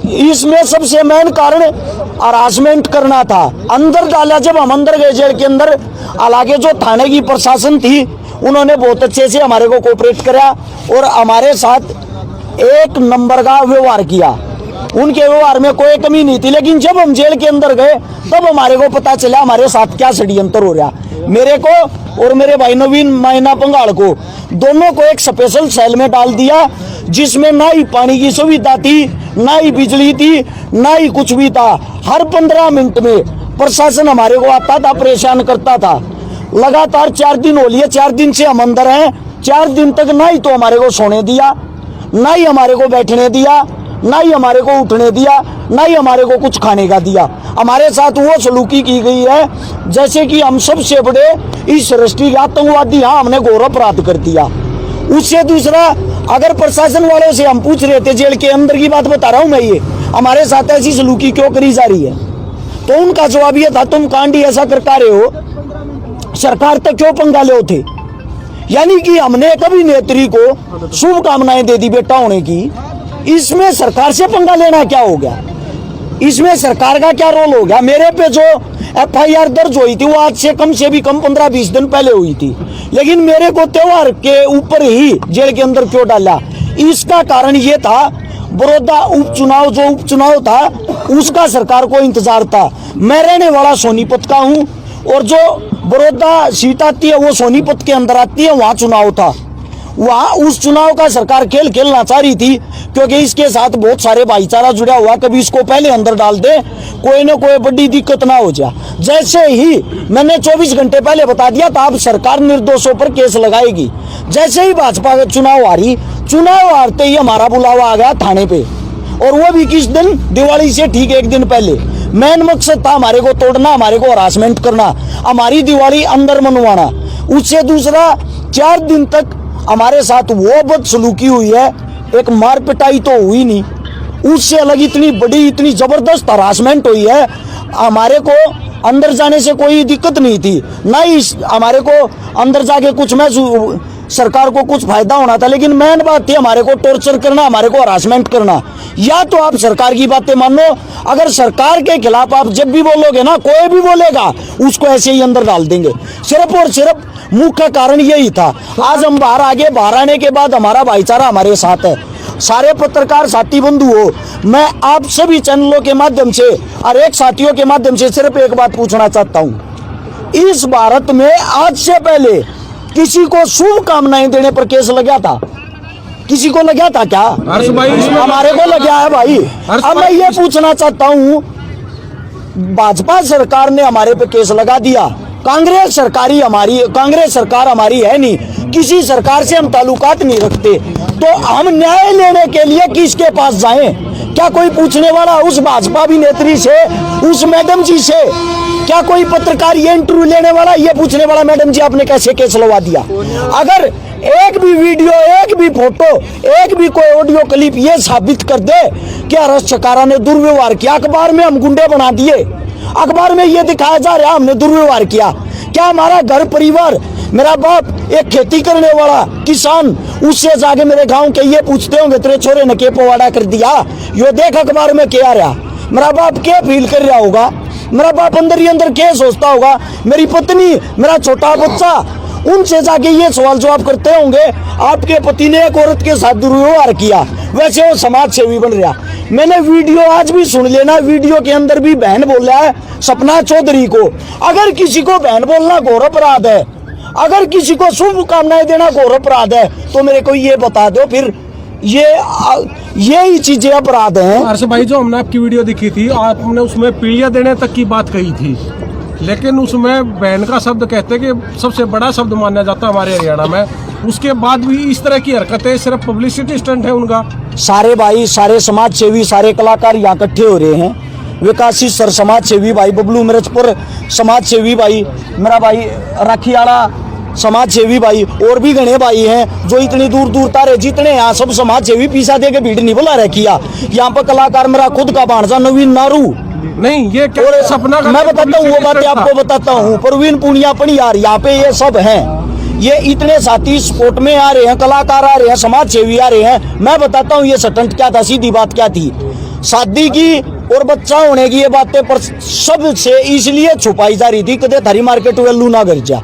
इसमें सबसे मेन कारण हरासमेंट करना था। अंदर डाला, जब हम अंदर गए जेल के अंदर, हालांकि जो थाने की प्रशासन थी उन्होंने बहुत अच्छे से हमारे को कोऑपरेट किया और हमारे साथ एक नंबर का व्यवहार किया। उनके व्यवहार में कोई कमी नहीं थी। लेकिन जब हम जेल के अंदर गए तब हमारे को पता चला हमारे साथ क्या षड्यंत्र हो रहा। मेरे को और मेरे भाई नवीन मायना पंगाल को, दोनों को एक स्पेशल सेल में डाल दिया, जिसमें ना ही पानी की सुविधा थी, ना ही बिजली थी, ना ही कुछ भी था। हर 15 मिनट में प्रशासन हमारे को आता था, परेशान करता था। लगातार 4 दिन हो लिए, 4 दिन से हम अंदर हैं। 4 दिन तक ना ही तो हमारे को सोने दिया, ना ही हमारे को बैठने दिया, ना ही हमारे को उठने दिया, ना ही हमारे को कुछ खाने का दिया। हमारे साथ वो सलूकी की गई है जैसे कि हम सबसे बड़े इस राष्ट्रीय आतंकवादी, हाँ हमने घोर अपराध कर दिया। उससे दूसरा, अगर प्रशासन वालों से हम पूछ रहे थे, जेल के अंदर की बात बता रहा हूं मैं, ये हमारे साथ ऐसी सलूकी क्यों करी जा रही है, तो उनका जवाब ये था, तुम कांडी ऐसा करता रहे हो, सरकार तक क्यों पंगा ले थे। यानी कि हमने एक अभिनेत्री को शुभकामनाएं दे दी बेटा होने की, इसमें सरकार से पंगा लेना क्या हो गया, इसमें सरकार का क्या रोल हो गया। मेरे पे जो FIR दर्ज हुई थी वो आज से भी कम 15-20 दिन पहले हुई थी, लेकिन मेरे को त्योहार के ऊपर ही जेल के अंदर क्यों डाला। इसका कारण ये था, बड़ौदा उपचुनाव जो उपचुनाव था उसका सरकार को इंतजार था। मैं रहने वाला सोनीपत का हूँ और जो बड़ौदा सीट आती है वो सोनीपत के अंदर आती है, वहाँ चुनाव था। वहाँ उस चुनाव का सरकार खेल खेलना चाह रही थी, क्योंकि इसके साथ बहुत सारे भाईचारा जुड़ा हुआ, कभी इसको पहले अंदर डाल दे, कोई न कोई बड़ी दिक्कत ना हो जाए। जैसे ही मैंने 24 घंटे पहले बता दिया था अब सरकार निर्दोषों पर केस लगाएगी। जैसे ही भाजपा का चुनाव हारी, चुनाव हारते ही हमारा बुलावा आ गया थाने पे, और वो भी किस दिन, दिवाली से ठीक 1 दिन पहले। मेन मकसद था हमारे को तोड़ना, हमारे को हरासमेंट करना, हमारी दिवाली अंदर मनवाना। उससे दूसरा, 4 दिन तक हमारे साथ वो बदसलूकी हुई है, एक मार पिटाई तो हुई नहीं, उससे अलग इतनी बड़ी, इतनी जबरदस्त हरासमेंट हुई है। हमारे को अंदर जाने से कोई दिक्कत नहीं थी, ना ही हमारे को अंदर जाके कुछ में सरकार को कुछ फायदा होना था, लेकिन मेन बात थी हमारे को टॉर्चर करना, हमारे को हरासमेंट करना। या तो आप सरकार की बातें मानो, अगर सरकार के खिलाफ आप जब भी बोलोगे ना, कोई भी बोलेगा उसको ऐसे ही अंदर डाल देंगे। सिर्फ और सिर्फ मुख्य कारण यही था। आज हम बाहर आगे, बाहर आने के बाद हमारा भाईचारा हमारे साथ है। सारे पत्रकार साथी बंधु हो, मैं आप सभी चैनलों के माध्यम से और एक साथियों के माध्यम से सिर्फ एक बात पूछना चाहता हूँ, इस भारत में आज से पहले किसी को शुभकामनाएं देने पर केस लगा था? किसी को लगा था क्या? हमारे को लगा है भाई। अब मैं ये पूछना चाहता हूँ, भाजपा सरकार ने हमारे पे केस लगा दिया, कांग्रेस सरकार हमारी है नहीं, किसी सरकार से हम ताल्लुकात नहीं रखते, तो हम न्याय लेने के लिए किसके पास जाएं? क्या कोई पूछने वाला उस भाजपा अभिनेत्री से, उस मैडम जी से? क्या कोई पत्रकार ये इंटरव्यू लेने वाला, ये पूछने वाला, मैडम जी आपने कैसे केस लगा दिया? अगर एक भी वीडियो, एक भी फोटो, एक भी कोई ऑडियो क्लिप ये साबित कर दे कि अरेस्ट चकारा ने दुर्व्यवहार किया, अखबार में हम गुंडे बना दिए, अखबार में ये दिखाया जा रहा हमने दुर्व्यवहार किया, क्या हमारा घर परिवार, मेरा बाप एक खेती करने वाला किसान, उससे जाके मेरे गांव के ये पूछते होंगे तेरे छोरे ने के पवाड़ा कर दिया, यो देख अखबार में क्या रहा, मेरा बाप क्या फील कर रहा होगा, मेरा बाप अंदर ही अंदर क्या सोचता होगा, मेरी पत्नी, मेरा छोटा बच्चा, उनसे जाके ये सवाल जवाब करते होंगे आपके पति ने एक औरत के साथ दुर्व्यवहार किया, वैसे वो समाज सेवी बन रहा। मैंने वीडियो आज भी सुन लेना, वीडियो के अंदर भी बहन बोल रहा है सपना चौधरी को। अगर किसी को बहन बोलना घोर अपराध है, अगर किसी को शुभकामनाएं देना घोर अपराध है, तो मेरे को ये बता दो फिर यही चीजें अपराध हैं। हर्ष भाई, जो हमने आपकी वीडियो दिखी थी, आपने उसमें पीढ़ियां देने तक की बात कही थी, लेकिन उसमें बहन का शब्द कहते कि सबसे बड़ा शब्द माना जाता है हमारे हरियाणा में, उसके बाद भी इस तरह की हरकतें सिर्फ पब्लिसिटी स्टंट है उनका। सारे भाई, सारे समाज सेवी, सारे कलाकार यहाँ इकट्ठे हो रहे हैं। विकासी सर समाज सेवी भाई, बबलू मिर्चपुर समाज सेवी भाई, मेरा भाई राखीवाड़ा समाज सेवी भाई, और भी घने भाई हैं जो इतनी दूर दूर तारे, जितने यहाँ सब समाज सेवी पीछा दे के भीड़ नहीं बुला रखी। यहाँ पर कलाकार मेरा खुद का भांजा नवीन नारू, नहीं ये क्या सपना का, मैं बताता हूँ वो बातें आपको बताता हूँ, परवीन पुनिया पनियार, यहाँ पे ये सब हैं, ये इतने साथी स्पोर्ट में आ रहे हैं, कलाकार आ रहे हैं, समाज सेवी आ रहे हैं। मैं बताता हूँ ये स्टंट क्या था, सीधी बात क्या थी। शादी की और बच्चा होने की ये बातें पर सबसे इसलिए छुपाई जा रही थी कदे थारी मार्केट वैल्यू ना गिर जा।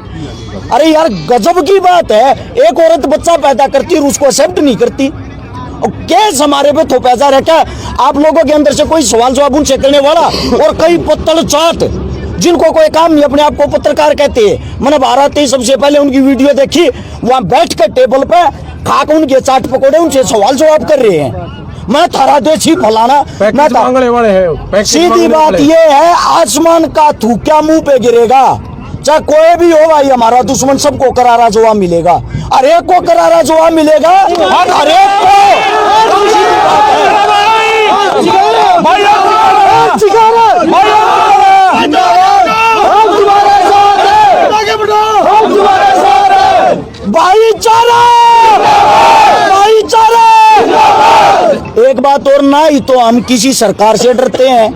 अरे यार गजब की बात है, एक औरत बच्चा पैदा करती है और उसको एक्सेप्ट नहीं करती। और केस हमारे पे थोपा जा रहा है क्या? आप लोगों के अंदर से कोई सवाल जवाब उनसे करने वाला और कई पत्तल चाट जिनको कोई काम नहीं, अपने आप को पत्रकार कहते हैं। मैंने भारत ही सबसे पहले उनकी वीडियो देखी, वहां बैठ कर टेबल पे खाकर उनके चाट पकौड़े उनसे सवाल जवाब कर रहे हैं। मैं थारा देशी फलाना, मैं मांगने वाले हैं। सीधी बात ये है, आसमान का थूका मुंह पे गिरेगा, चाहे कोई भी हो भाई हमारा दुश्मन, सबको करारा जवाब मिलेगा। हर एक को करारा जवाब मिलेगा, हर एक को। भाईचारा, भाईचारा। एक बात और, ना ही तो हम किसी सरकार से डरते हैं,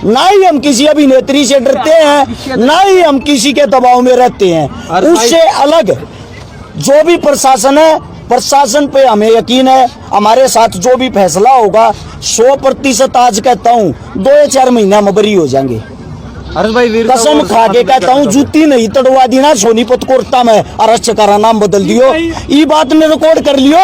ना ही हम किसी अभिनेत्री से डरते हैं, ना ही हम किसी के दबाव में रहते हैं। उससे अलग जो भी प्रशासन है, प्रशासन पे हमें यकीन है, हमारे साथ जो भी फैसला होगा 100% आज कहता हूँ 2 या 4 महीना में बरी हो जाएंगे। कसम खा के कहता हूँ, जूती नहीं तड़वा दी ना सोनीपत कोर्टा में अरेस्ट करा, नाम बदल दियो, ये बात ने रिकॉर्ड कर लियो।